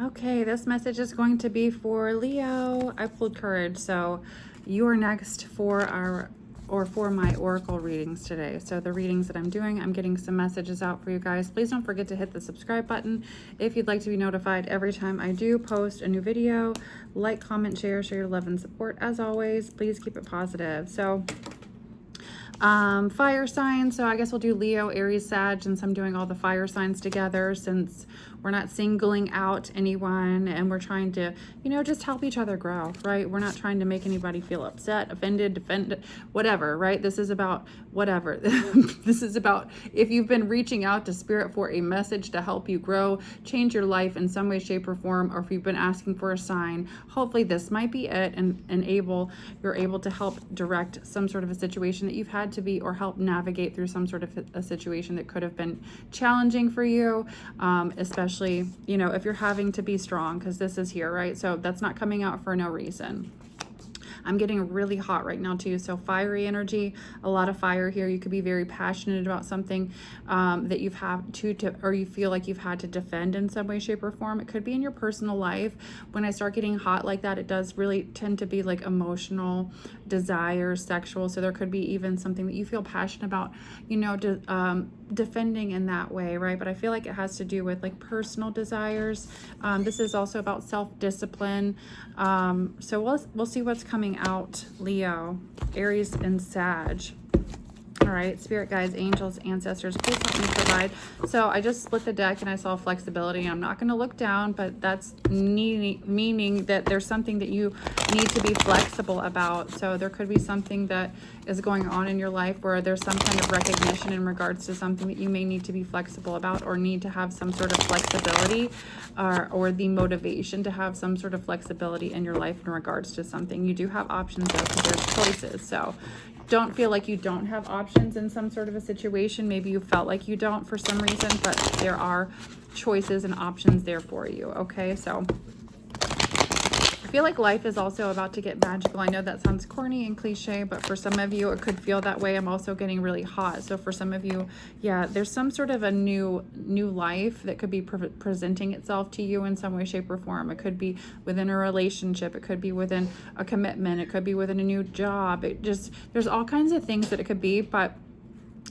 Okay, this message is going to be for Leo. I pulled courage, so you are next for my oracle readings today. So the readings that I'm doing, I'm getting some messages out for you guys. Please don't forget to hit the subscribe button if you'd like to be notified every time I do post a new video. Like, comment, share your love and support. As always, please keep it positive. So fire signs, so I guess we'll do Leo, Aries, Sag, since I'm doing all the fire signs together, since we're not singling out anyone and we're trying to, just help each other grow, right? We're not trying to make anybody feel upset, offended, defended, whatever, right? This is about whatever. This is about if you've been reaching out to Spirit for a message to help you grow, change your life in some way, shape, or form, or if you've been asking for a sign, hopefully this might be it, and you're able to help direct some sort of a situation that you've had to be, or help navigate through some sort of a situation that could have been challenging for you, especially, if you're having to be strong, because this is here, right? So that's not coming out for no reason. I'm getting really hot right now too. So fiery energy, a lot of fire here. You could be very passionate about something that you've had to, or you feel like you've had to defend in some way, shape, or form. It could be in your personal life. When I start getting hot like that, it does really tend to be like emotional, desire, sexual. So there could be even something that you feel passionate about, defending in that way, right? But I feel like it has to do with like personal desires. This is also about self-discipline. So we'll see what's coming out, Leo, Aries, and Sag. All right, spirit guides, angels, ancestors, please help me provide. So I just split the deck and I saw flexibility. I'm not going to look down, but that's meaning that there's something that you need to be flexible about. So there could be something that is going on in your life where there's some kind of recognition in regards to something that you may need to be flexible about, or need to have some sort of flexibility, or the motivation to have some sort of flexibility in your life in regards to something. You do have options though, because there's choices. So don't feel like you don't have options in some sort of a situation. Maybe you felt like you don't for some reason, but there are choices and options there for you. Okay, so I feel like life is also about to get magical. I know that sounds corny and cliche, but for some of you, it could feel that way. I'm also getting really hot. So for some of you, yeah, there's some sort of a new life that could be presenting itself to you in some way, shape, or form. It could be within a relationship. It could be within a commitment. It could be within a new job. There's all kinds of things that it could be, but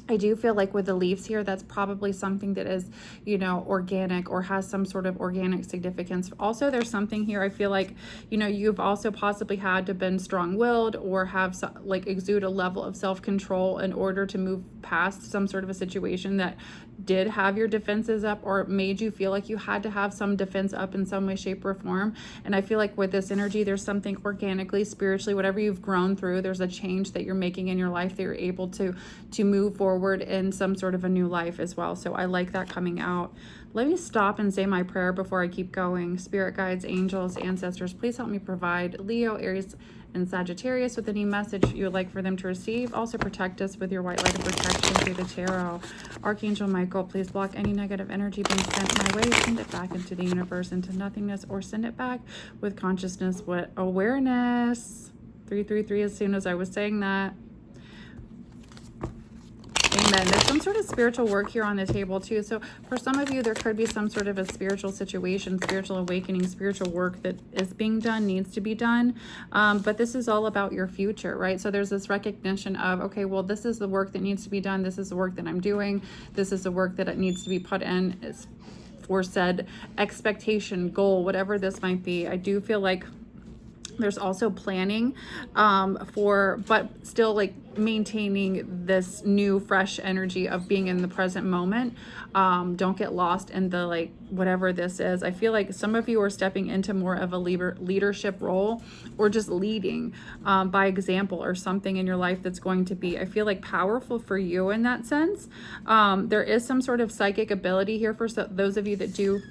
I do feel like with the leaves here, that's probably something that is, organic, or has some sort of organic significance. Also, there's something here, I feel like, you've also possibly had to been strong-willed, or have exude a level of self-control in order to move past some sort of a situation that did have your defenses up, or made you feel like you had to have some defense up in some way, shape, or form. And I feel like with this energy, there's something organically, spiritually, whatever you've grown through, there's a change that you're making in your life that you're able to move forward in some sort of a new life as well. So I like that coming out. Let me stop and say my prayer before I keep going. Spirit guides, angels, ancestors, please help me provide Leo, Aries, and Sagittarius with any message you would like for them to receive. Also protect us with your white light of protection through the tarot. Archangel Michael, please block any negative energy being sent my way. Send it back into the universe, into nothingness, or send it back with consciousness, with awareness. 333 as soon as I was saying that. Amen. There's some sort of spiritual work here on the table too. So for some of you, there could be some sort of a spiritual situation, spiritual awakening, spiritual work that is being done, needs to be done. But this is all about your future, right? So there's this recognition of, okay, well, this is the work that needs to be done. This is the work that I'm doing. This is the work that it needs to be put in for said expectation, goal, whatever this might be. I do feel like there's also planning but still like maintaining this new fresh energy of being in the present moment. Don't get lost in the whatever this is. I feel like some of you are stepping into more of a leadership role, or just leading by example, or something in your life that's going to be, I feel like, powerful for you in that sense. There is some sort of psychic ability here for those of you that do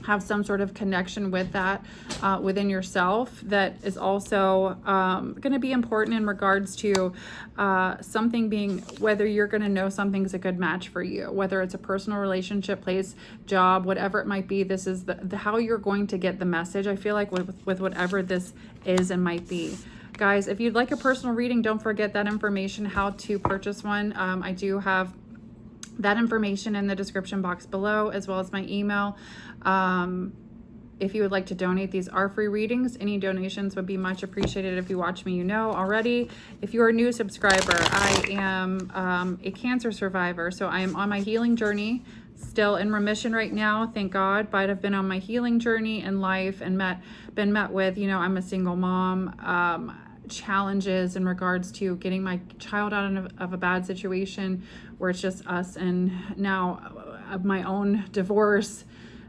have some sort of connection with that within yourself, that is also going to be important in regards to something being, whether you're going to know something's a good match for you, whether it's a personal relationship, place, job, whatever it might be. This is the how you're going to get the message, I feel like, with whatever this is and might be. Guys, if you'd like a personal reading, don't forget that information, how to purchase one. I do have that information in the description box below, as well as my email. if you would like to donate, these are free readings. Any donations would be much appreciated. If you watch me, you know already. If you're a new subscriber, I am a cancer survivor. So I am on my healing journey, still in remission right now, thank God. But I've been on my healing journey in life and been met with, you know, I'm a single mom, challenges in regards to getting my child out of a bad situation where it's just us, and now my own divorce,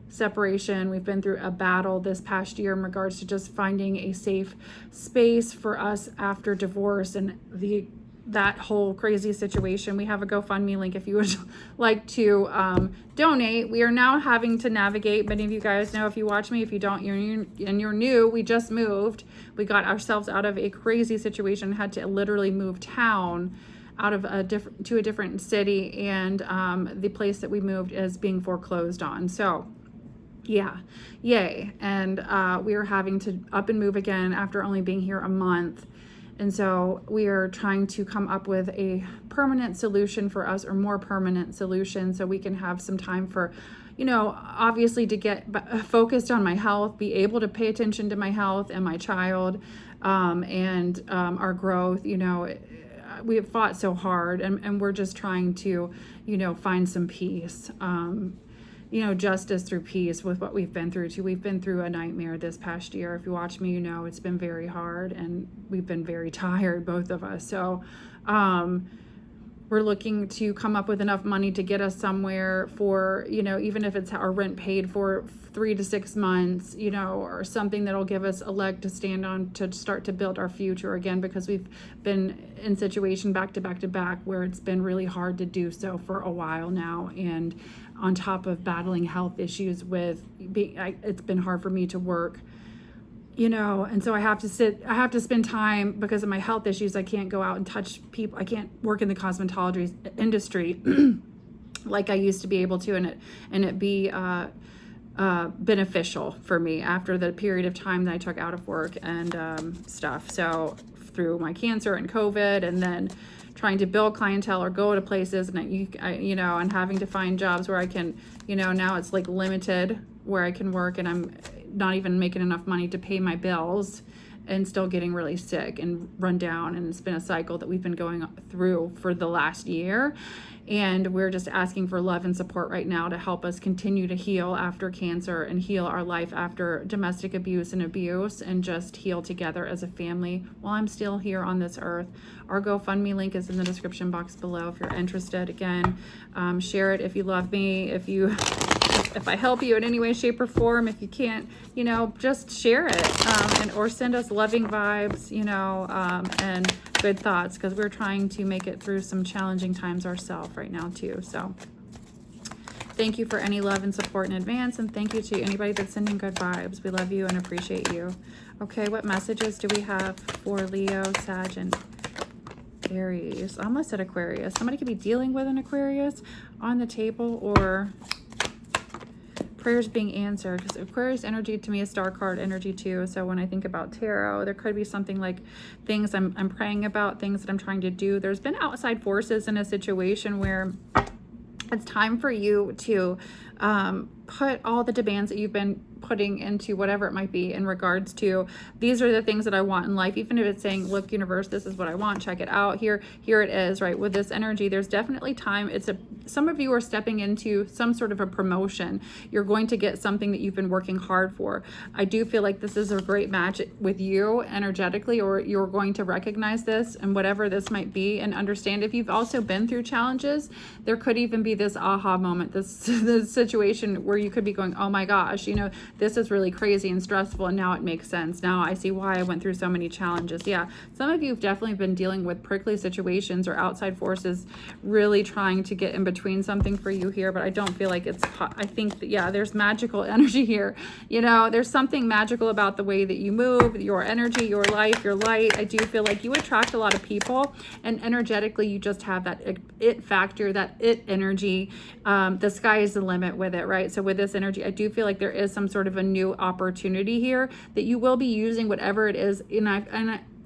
separation. We've been through a battle this past year in regards to just finding a safe space for us after divorce and that whole crazy situation. We have a GoFundMe link if you would like to donate. We are now having to navigate. Many of you guys know, if you watch me. If you don't, you're new. We just moved. We got ourselves out of a crazy situation, had to literally move town out of a different city, and the place that we moved is being foreclosed on. So yeah, yay. And we are having to up and move again after only being here a month. And so we are trying to come up with a permanent solution for us, or more permanent solution, so we can have some time for, you know, obviously to get focused on my health, be able to pay attention to my health and my child, and our growth. You know, we have fought so hard, and we're just trying to, you know, find some peace. You know, justice through peace with what we've been through too. We've been through a nightmare this past year. If you watch me, you know, it's been very hard, and we've been very tired, both of us. So we're looking to come up with enough money to get us somewhere for, you know, even if it's our rent paid for 3 to 6 months, you know, or something that'll give us a leg to stand on to start to build our future again, because we've been in situation back to back to back where it's been really hard to do so for a while now. And on top of battling health issues with it's been hard for me to work, you know, and so I have to spend time because of my health issues. I can't go out and touch people. I can't work in the cosmetology industry like I used to be able to, and it be beneficial for me after the period of time that I took out of work and stuff. So through my cancer and COVID, and then trying to build clientele or go to places, and you know, and having to find jobs where I can, you know, now it's like limited where I can work, and I'm not even making enough money to pay my bills, and still getting really sick and run down. And it's been a cycle that we've been going through for the last year. And we're just asking for love and support right now to help us continue to heal after cancer, and heal our life after domestic abuse and abuse, and just heal together as a family while I'm still here on this earth. Our GoFundMe link is in the description box below if you're interested. Again, share it if you love me, if I help you in any way, shape, or form. If you can't, you know, just share it, or send us loving vibes, you know, and good thoughts, because we're trying to make it through some challenging times ourselves right now too. So thank you for any love and support in advance, and thank you to anybody that's sending good vibes. We love you and appreciate you. Okay, what messages do we have for Leo, Sag, and Aries? I almost said Aquarius. Somebody could be dealing with an Aquarius on the table, or prayers being answered, because Aquarius energy to me is star card energy too. So when I think about tarot, there could be something like things I'm praying about, things that I'm trying to do. There's been outside forces in a situation where it's time for you to put all the demands that you've been putting into whatever it might be in regards to, these are the things that I want in life. Even if it's saying, look, universe, this is what I want, check it out, here it is, right? With this energy, there's definitely time. Some of you are stepping into some sort of a promotion. You're going to get something that you've been working hard for. I do feel like this is a great match with you energetically, or you're going to recognize this and whatever this might be, and understand if you've also been through challenges, there could even be this aha moment, this situation where you could be going, oh my gosh, you know, this is really crazy and stressful, and now it makes sense. Now I see why I went through so many challenges. Yeah, some of you have definitely been dealing with prickly situations or outside forces really trying to get in between something for you here, but I don't feel like it's, I think that, yeah, there's magical energy here. You know, there's something magical about the way that you move, your energy, your life, your light. I do feel like you attract a lot of people, and energetically you just have that it factor, that it energy. The sky is the limit with it, right? So with this energy, I do feel like there is some sort of a new opportunity here that you will be using whatever it is.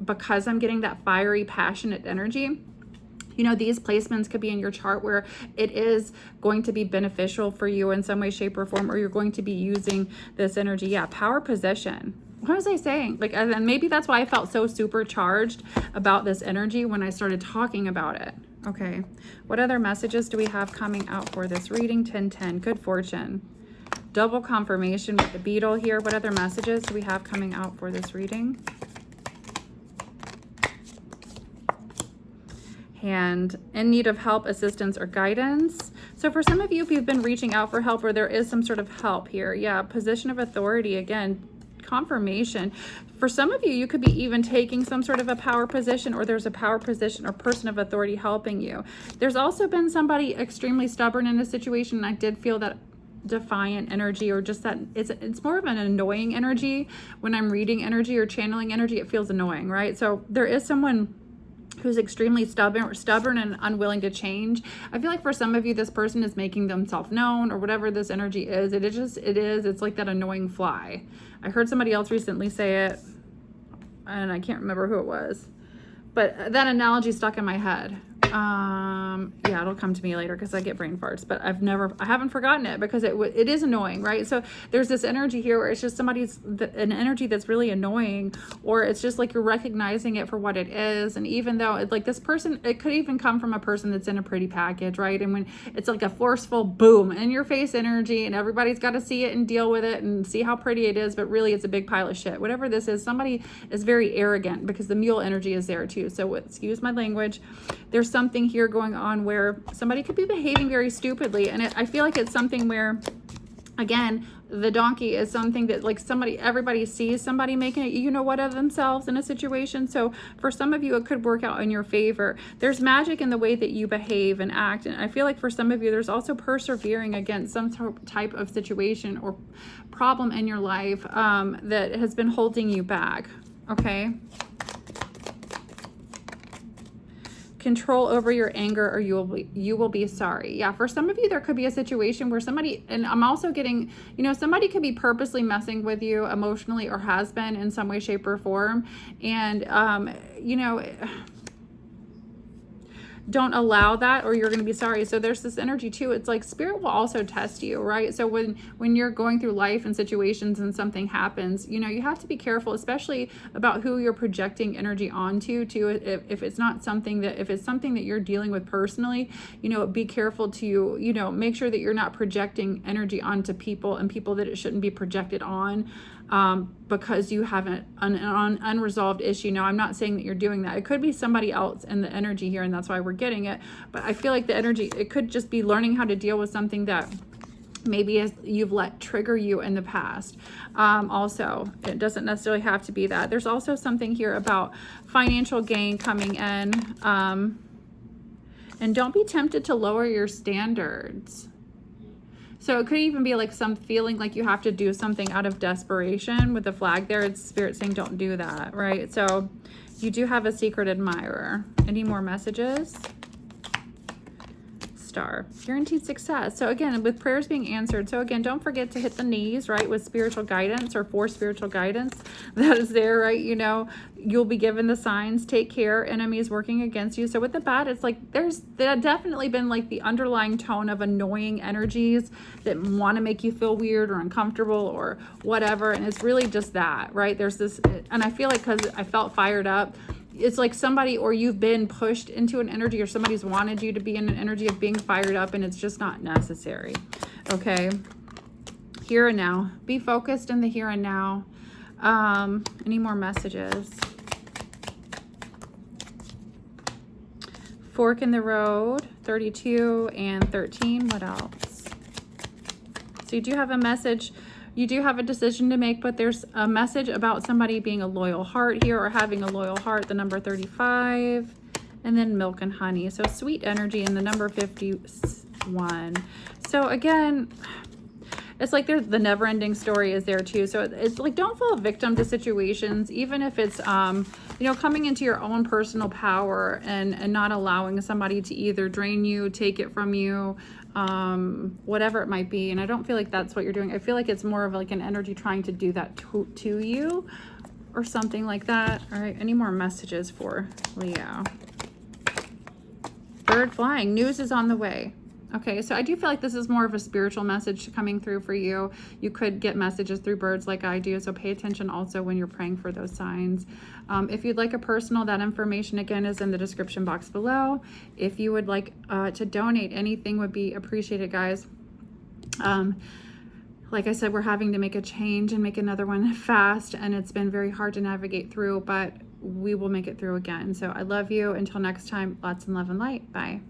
Because I'm getting that fiery, passionate energy, You know, these placements could be in your chart where it is going to be beneficial for you in some way, shape, or form, or you're going to be using this energy. Yeah, power position. What was I saying? Like, and maybe that's why I felt so supercharged about this energy when I started talking about it. Okay, what other messages do we have coming out for this reading? 10-10, good fortune. Double confirmation with the beetle here. What other messages do we have coming out for this reading? And in need of help, assistance, or guidance. So for some of you, if you've been reaching out for help, or there is some sort of help here, yeah, position of authority, again, confirmation. For some of you, you could be even taking some sort of a power position, or there's a power position or person of authority helping you. There's also been somebody extremely stubborn in a situation, and I did feel that defiant energy, or just that it's more of an annoying energy. When I'm reading energy or channeling energy, it feels annoying, right? So there is someone who's extremely stubborn and unwilling to change. I feel like for some of you, this person is making themselves known, or whatever this energy is. It's like that annoying fly. I heard somebody else recently say it, and I can't remember who it was, but that analogy stuck in my head. Yeah, it'll come to me later because I get brain farts, but I haven't forgotten it, because it is annoying, right? So there's this energy here where it's just an energy that's really annoying, or it's just like you're recognizing it for what it is. And even though it's like this person, it could even come from a person that's in a pretty package, right? And when it's like a forceful boom in your face energy, and everybody's got to see it and deal with it and see how pretty it is, but really it's a big pile of shit. Whatever this is, somebody is very arrogant, because the mule energy is there too. So excuse my language. There's something here going on where somebody could be behaving very stupidly, and I feel like it's something where, again, the donkey is something that like everybody sees somebody making it, you know what, of themselves in a situation. So for some of you, it could work out in your favor. There's magic in the way that you behave and act, and I feel like for some of you, there's also persevering against some type of situation or problem in your life that has been holding you back. Okay. Control over your anger, or you will be sorry. Yeah, for some of you, there could be a situation where somebody, and I'm also getting, you know, somebody could be purposely messing with you emotionally, or has been in some way, shape, or form. And, you know, don't allow that, or you're going to be sorry. So there's this energy too. It's like spirit will also test you, right? So when you're going through life and situations and something happens, you know, you have to be careful, especially about who you're projecting energy onto too. If it's something that you're dealing with personally, you know, be careful to, you know, make sure that you're not projecting energy onto people that it shouldn't be projected on. Because you have an unresolved issue. Now, I'm not saying that you're doing that. It could be somebody else in the energy here, and that's why we're getting it. But I feel like the energy, it could just be learning how to deal with something that maybe you've let trigger you in the past. Also, it doesn't necessarily have to be that. There's also something here about financial gain coming in. And don't be tempted to lower your standards. So it could even be like some feeling like you have to do something out of desperation. With the flag there, it's spirit saying don't do that, right? So you do have a secret admirer. Any more messages? Star. Guaranteed success. So again, with prayers being answered. So again, don't forget to hit the knees, right? With spiritual guidance, or for spiritual guidance that is there, right? You know, you'll be given the signs. Take care. Enemies working against you. So with the bad, it's like there definitely been like the underlying tone of annoying energies that want to make you feel weird or uncomfortable or whatever. And it's really just that, right? There's this, and I feel like because I felt fired up, it's like somebody, or you've been pushed into an energy, or somebody's wanted you to be in an energy of being fired up, and it's just not necessary. Okay. Here and now. Be focused in the here and now. Any more messages? Fork in the road, 32 and 13. What else? So you do have a message. You do have a decision to make, but there's a message about somebody being a loyal heart here, or having a loyal heart, the number 35, and then milk and honey. So sweet energy in the number 51. So again, it's like there's the never-ending story is there too. So it's like, don't fall victim to situations, even if it's, you know, coming into your own personal power and not allowing somebody to either drain you, take it from you, whatever it might be. And I don't feel like that's what you're doing. I feel like it's more of like an energy trying to do that to you, or something like that. All right. Any more messages for Leo? bird flying. News is on the way. Okay, so I do feel like this is more of a spiritual message coming through for you. You could get messages through birds like I do, so pay attention also when you're praying for those signs. If you'd like a personal, that information again is in the description box below. If you would like to donate, anything would be appreciated, guys. Like I said, we're having to make a change and make another one fast, and it's been very hard to navigate through, but we will make it through again. So I love you. Until next time, lots of love and light. Bye.